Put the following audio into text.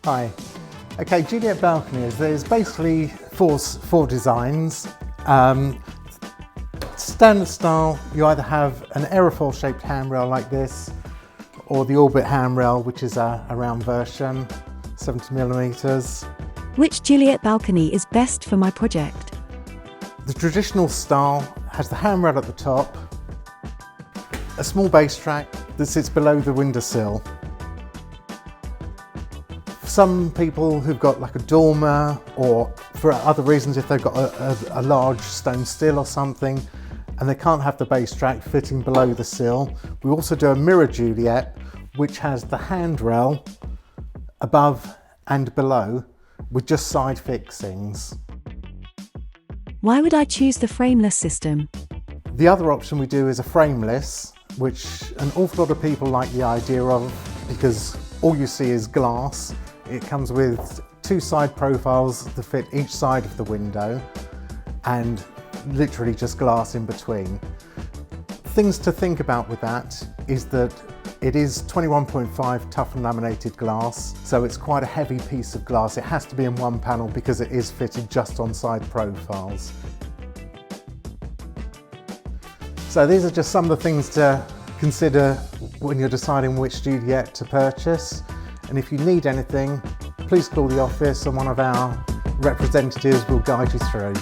Hi. Okay, Juliet Balconies, there's basically four designs. Standard style, you either have an aerofoil shaped handrail like this, or the orbit handrail, which is a round version, 70mm. Which Juliet balcony is best for my project? The traditional style has the handrail at the top, a small base track that sits below the windowsill. Some people who've got like a dormer, or for other reasons if they've got a large stone sill or something and they can't have the base track fitting below the sill, we also do a mirror Juliet which has the handrail above and below with just side fixings. Why would I choose the frameless system? The other option we do is a frameless, which an awful lot of people like the idea of because all you see is glass. It comes with two side profiles that fit each side of the window and literally just glass in between. Things to think about with that is that it is 21.5 tough and laminated glass, so it's quite a heavy piece of glass. It has to be in one panel because it is fitted just on side profiles. So these are just some of the things to consider when you're deciding which Juliet to purchase. And if you need anything, please call the office and one of our representatives will guide you through.